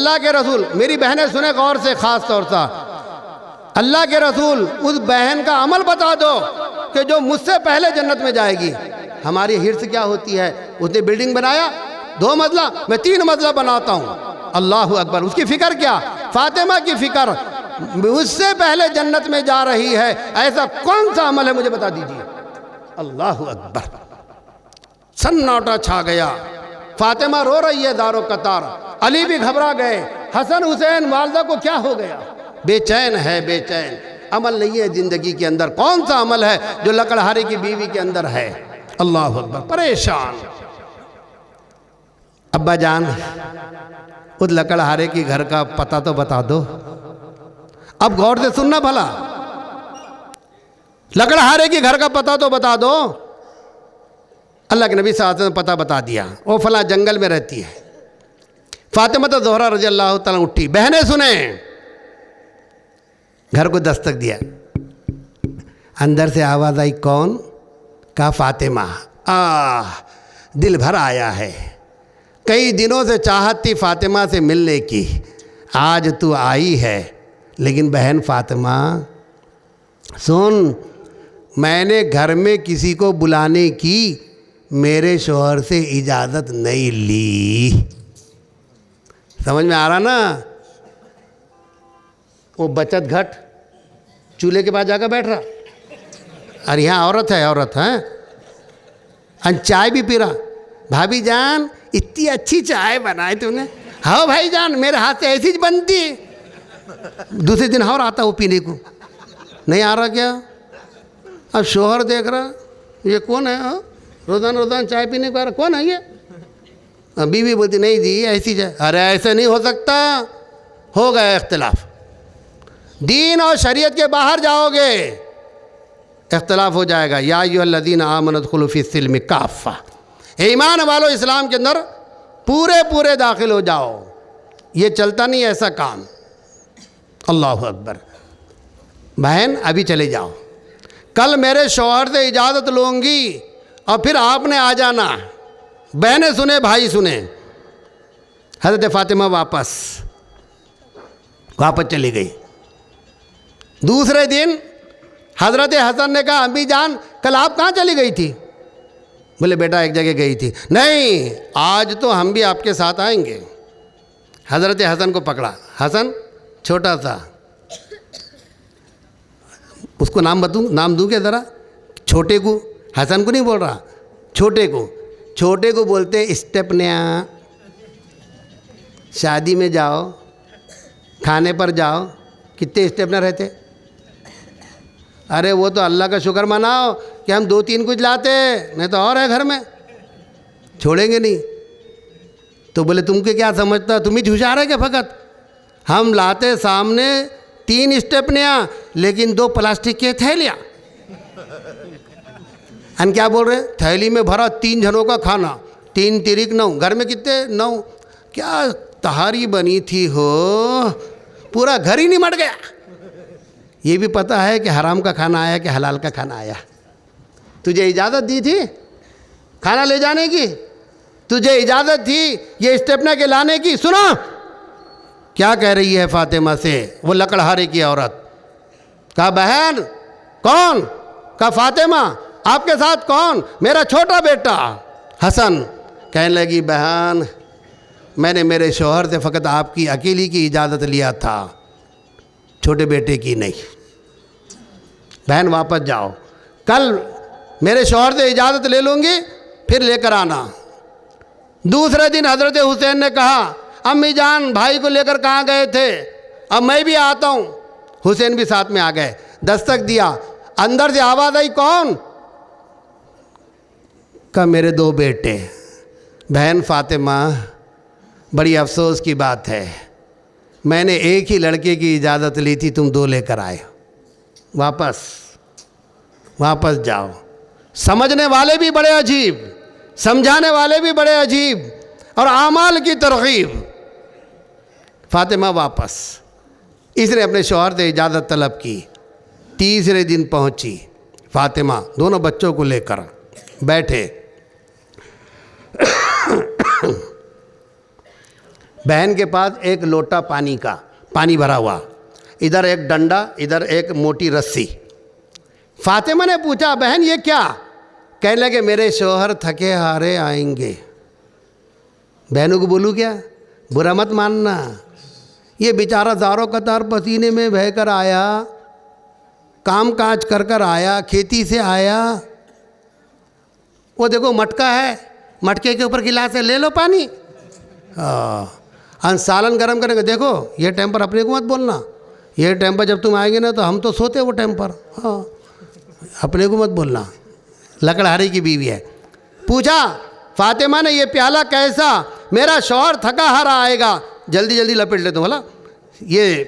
अल्लाह के रसूल, मेरी बहनें सुने गौर से, ख़ास तौर से अल्लाह के रसूल उस बहन का अमल बता दो कि जो मुझसे पहले जन्नत में जाएगी। हमारी हिर्स क्या होती है, उसने बिल्डिंग बनाया 2 मंजिला, मैं 3 मंजिला बनाता हूँ, अल्लाह अकबर। उसकी फ़िक्र क्या, फातिमा की फ़िक्र उससे पहले जन्नत में जा रही है। ऐसा कौन सा अमल है मुझे बता दीजिए। अल्लाह अकबर। सन्नाटा छा गया। फातिमा रो रही है दारो कतार, अली भी घबरा गए। हसन हुसैन वालदा को क्या हो गया, बेचैन है, बेचैन। अमल नहीं है ज़िंदगी के अंदर। कौन सा अमल है जो लकड़हारे की बीवी के अंदर है। अल्लाह अकबर। परेशान। अब्बा जान, उस लकड़हारे की घर का पता तो बता दो। अब गौर से सुनना भला, लकड़हारे की घर का पता तो बता दो। अल्लाह के नबी साहब ने पता बता दिया, वो फला जंगल में रहती है। फातिमा तो ज़ोहरा रज़ी अल्लाह तआला उठी, बहनें सुने। घर को दस्तक दिया, अंदर से आवाज़ आई, कौन? कहा फातिमा। दिल भर आया है, कई दिनों से चाहत थी फातिमा से मिलने की, आज तू आई है। लेकिन बहन फातिमा सुन, मैंने घर में किसी को बुलाने की मेरे शौहर से इजाज़त नहीं ली। समझ में आ रहा ना? वो बचत घट चूल्हे के पास जाकर बैठ रहा, और यहाँ औरत है, औरत है, और चाय भी पी रहा। भाभी जान इतनी अच्छी चाय बनाई तूने। हाँ भाई जान, मेरे हाथ से ऐसी बनती। दूसरे दिन और आता वो पीने को, नहीं आ रहा क्या? अब शोहर देख रहा, ये कौन है? रोज़ाना रोज़ाना चाय पीने को आ रहा, कौन है ये? बीवी बोलती नहीं जी ऐसी चाय। अरे ऐसे नहीं हो सकता, हो गया इख्तिलाफ। दीन और शरीयत के बाहर जाओगे इख्तिलाफ हो जाएगा। या अय्युहल्लज़ीना आमनू उदखुलू फ़िस्सिल्मि काफ़्फ़ा, ईमान वालों इस्लाम के अंदर पूरे पूरे दाखिल हो जाओ। ये चलता नहीं ऐसा काम। अल्लाह अकबर। बहन अभी चले जाओ, कल मेरे शौहर से इजाज़त लूँगी और फिर आपने आ जाना। बहनें सुने, भाई सुने। हज़रत फ़ातिमा वापस चली गई। दूसरे दिन हज़रत हसन ने कहा, अम्मी जान कल आप कहाँ चली गई थी? बोले बेटा एक जगह गई थी। नहीं, आज तो हम भी आपके साथ आएंगे। हज़रत हसन को पकड़ा। हसन छोटा सा, उसको नाम नाम दूँ क्या ज़रा? छोटे को, हसन को नहीं बोल रहा, छोटे को। छोटे को बोलते स्टेपनिया। शादी में जाओ, खाने पर जाओ, कितने स्टेपनर रहते? अरे वो तो अल्लाह का शुक्र मनाओ कि हम 2-3 कुछ लाते, नहीं तो और है घर में, छोड़ेंगे नहीं। तो बोले तुमके क्या समझता, तुम ही होशियार है क्या? फकत हम लाते सामने 3 स्टेपनिया, लेकिन 2 प्लास्टिक के थैलियाँ। हम क्या बोल रहे हैं? थैली में भरा 3 जनों का खाना, 3 तिरिक 9, घर में कितने 9? क्या तहारी बनी थी हो, पूरा घर ही निमट गया। ये भी पता है कि हराम का खाना आया कि हलाल का खाना आया। तुझे इजाज़त दी थी खाना ले जाने की, तुझे इजाज़त थी ये स्टेपना के लाने की। सुनो क्या कह रही है फातिमा से वो लकड़हारे की औरत। कहा बहन कौन? कहा फातिमा। आपके साथ कौन? मेरा छोटा बेटा हसन। कहने लगी बहन मैंने मेरे शौहर से फ़कत आपकी अकेली की इजाज़त लिया था, छोटे बेटे की नहीं। बहन वापस जाओ, कल मेरे शौहर से इजाज़त ले लूँगी फिर लेकर आना। दूसरे दिन हज़रत हुसैन ने कहा अम्मी जान भाई को लेकर कहाँ गए थे? अब मैं भी आता हूँ। हुसैन भी साथ में आ गए। दस्तक दिया, अंदर से आवाज़ आई कौन? का मेरे 2 बेटे। बहन फातिमा बड़ी अफसोस की बात है, मैंने एक ही लड़के की इजाज़त ली थी, तुम 2 लेकर आए। वापस जाओ। समझने वाले भी बड़े अजीब, समझाने वाले भी बड़े अजीब, और आमाल की तरगीब। फातिमा वापस, इसने अपने शौहर से इजाज़त तलब की। तीसरे दिन पहुंची फातिमा दोनों बच्चों को लेकर बैठे। बहन के पास एक लोटा पानी का, पानी भरा हुआ, इधर एक डंडा, इधर एक मोटी रस्सी। फातिमा ने पूछा, बहन ये क्या? कहने लगे, मेरे शौहर थके हारे आएंगे। बहनों को बोलूँ क्या? बुरा मत मानना, ये बेचारा ज़ारो कतार पसीने में बहकर आया, काम काज कर कर आया, खेती से आया। वो देखो मटका है, मटके के ऊपर गिलास है, ले लो पानी। सालन गर्म करेंगे, देखो ये टाइम पर अपने को मत बोलना, ये टाइम पर जब तुम आएंगे ना तो हम तो सोते वो टाइम पर, हाँ अपने को मत बोलना। लकड़हारे की बीवी है। पूछा फातिमा ने, ये प्याला कैसा? मेरा शौहर थका हारा आएगा, जल्दी जल्दी लपेट लेते भला, ये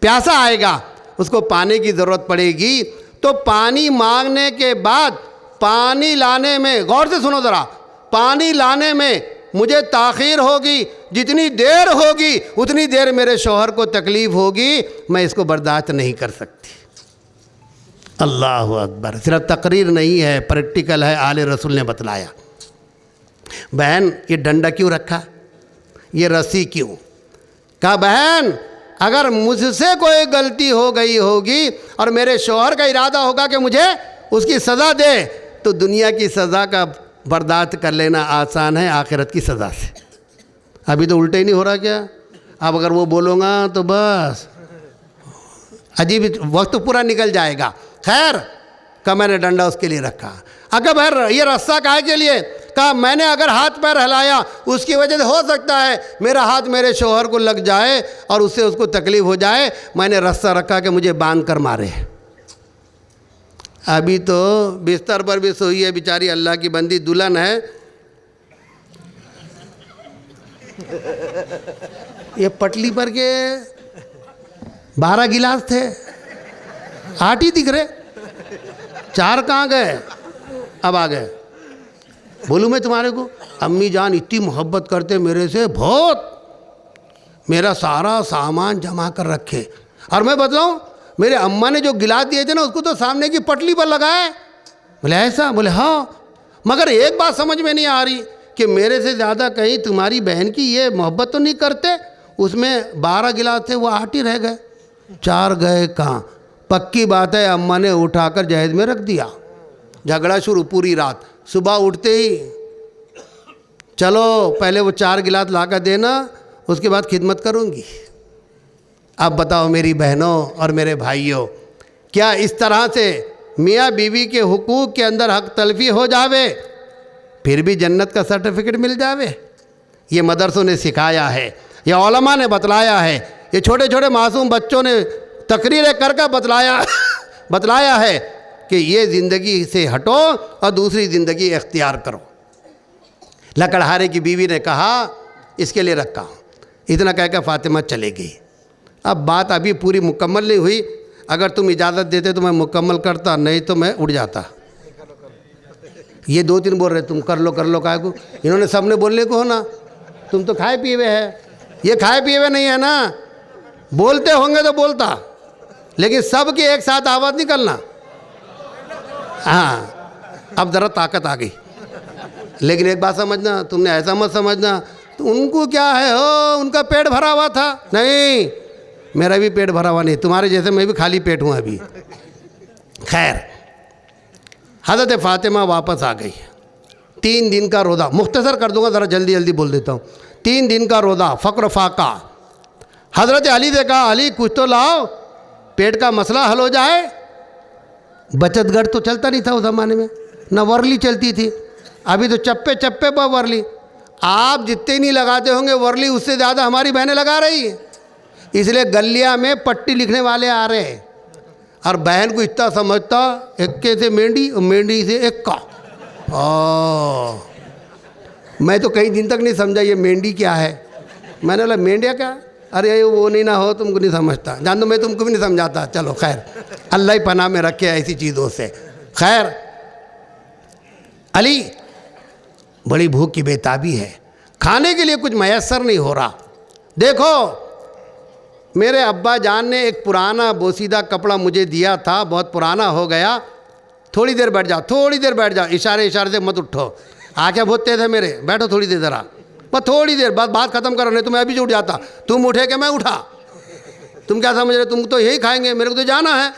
प्यासा आएगा, उसको पानी की ज़रूरत पड़ेगी। तो पानी मांगने के बाद पानी लाने में, गौर से सुनो ज़रा, पानी लाने में मुझे ताख़ीर होगी, जितनी देर होगी उतनी देर मेरे शौहर को तकलीफ़ होगी, मैं इसको बर्दाश्त नहीं कर सकती। अल्लाह अकबर। सिर्फ तकरीर नहीं है, प्रैक्टिकल है, आले रसूल ने बतलाया। बहन ये डंडा क्यों रखा, ये रस्सी क्यों? कहा बहन अगर मुझसे कोई गलती हो गई होगी और मेरे शौहर का इरादा होगा कि मुझे उसकी सज़ा दे, तो दुनिया की सज़ा का बर्दाश्त कर लेना आसान है आखिरत की सज़ा से। अभी तो उल्टा ही नहीं हो रहा क्या? अब अगर वो बोलूँगा तो बस अजीब वक्त पूरा निकल जाएगा। खैर का मैंने डंडा उसके लिए रखा। अगर भाई ये रस्सा काहे के लिए? कहा मैंने अगर हाथ पैर हिलाया उसकी वजह से हो सकता है मेरा हाथ मेरे शौहर को लग जाए और उससे उसको तकलीफ़ हो जाए, मैंने रस्सा रखा कि मुझे बांध कर मारे। अभी तो बिस्तर पर भी सोई है बेचारी, अल्लाह की बंदी दुल्हन है। ये पटली पर के 12 गिलास थे, 8 ही दिख रहे, 4 कहाँ गए? अब आ गए। बोलूँ मैं तुम्हारे को, अम्मी जान इतनी मोहब्बत करते मेरे से, बहुत मेरा सारा सामान जमा कर रखे। और मैं बतलाऊँ, मेरे अम्मा ने जो गिलास दिए थे ना उसको तो सामने की पटली पर लगाए। बोले ऐसा? बोले हाँ, मगर एक बात समझ में नहीं आ रही कि मेरे से ज़्यादा कहीं तुम्हारी बहन की ये मोहब्बत तो नहीं करते? उसमें 12 गिलास थे, वो 8 ही रह गए, 4 गए कहाँ? पक्की बात है अम्मा ने उठाकर जहेज में रख दिया। झगड़ा शुरू पूरी रात। सुबह उठते ही चलो पहले वो 4 गिलास ला कर देना, उसके बाद खिदमत करूँगी। अब बताओ मेरी बहनों और मेरे भाइयों, क्या इस तरह से मियाँ बीवी के हुकूक के अंदर हक तलफी हो जावे फिर भी जन्नत का सर्टिफिकेट मिल जावे? ये मदरसों ने सिखाया है, ये उलमा ने बतलाया है, ये छोटे छोटे मासूम बच्चों ने तकरीरें कर कर बतलाया है कि ये ज़िंदगी से हटो और दूसरी ज़िंदगी इख्तियार करो। लकड़हारे की बीवी ने कहा इसके लिए रखा। इतना कहकर फातिमा चले गई। अब बात अभी पूरी मुकम्मल नहीं हुई, अगर तुम इजाज़त देते तो मैं मुकम्मल करता, नहीं तो मैं उड़ जाता। ये 2-3 बोल रहे तुम कर लो काहे को? इन्होंने सबने बोलने को हो ना, तुम तो खाए पिए हुए है, ये खाए पिए हुए नहीं है ना। बोलते होंगे तो बोलता, लेकिन सबकी एक साथ आवाज़ निकलना। हाँ अब ज़रा ताकत आ गई। लेकिन एक बात समझना, तुमने ऐसा मत समझना तो उनको क्या है, हो उनका पेट भरा हुआ था। नहीं, मेरा भी पेट भरा हुआ नहीं, तुम्हारे जैसे मैं भी खाली पेट हूँ अभी। खैर हज़रत फ़ातिमा वापस आ गई। 3 दिन का रोज़ा, मुख्तसर कर दूंगा, ज़रा जल्दी जल्दी बोल देता हूँ। 3 दिन का रोज़ा, फ़क्र फाका। हज़रत अली से कहा अली कुछ तो लाओ, पेट का मसला हल हो जाए। बचत घर तो चलता नहीं था उस ज़माने में, न वर्ली चलती थी। अभी तो चप्पे चप्पे पर वर्ली। आप जितने नहीं लगाते होंगे वर्ली, उससे ज़्यादा हमारी बहनें लगा रही है। इसलिए गलिया में पट्टी लिखने वाले आ रहे हैं। और बहन को इतना समझता, इक्के से मेंढी और मेंढी से इक्का। मैं तो कई दिन तक नहीं समझा ये मेंढी क्या है। मैंने बोला मेंढिया क्या? अरे वो नहीं ना हो, तुमको नहीं समझता। जान दो मैं तुमको भी नहीं समझाता। चलो खैर, अल्लाह ही पनाह में रखे ऐसी चीज़ों से। खैर अली बड़ी भूख की बेताबी है, खाने के लिए कुछ मैसर नहीं हो रहा। देखो मेरे अब्बा जान ने एक पुराना बोसीदा कपड़ा मुझे दिया था, बहुत पुराना हो गया। थोड़ी देर बैठ जाओ, थोड़ी देर बैठ जाओ, इशारे इशारे से मत उठो। आँखें बहुत तेज है मेरे, बैठो थोड़ी देर ज़रा। पर थोड़ी देर बाद बात खत्म करो, नहीं तो मैं अभी जो उठ जाता। तुम उठे कि मैं उठा? तुम क्या समझ रहे, तुम तो यही खाएंगे, मेरे को तो जाना है।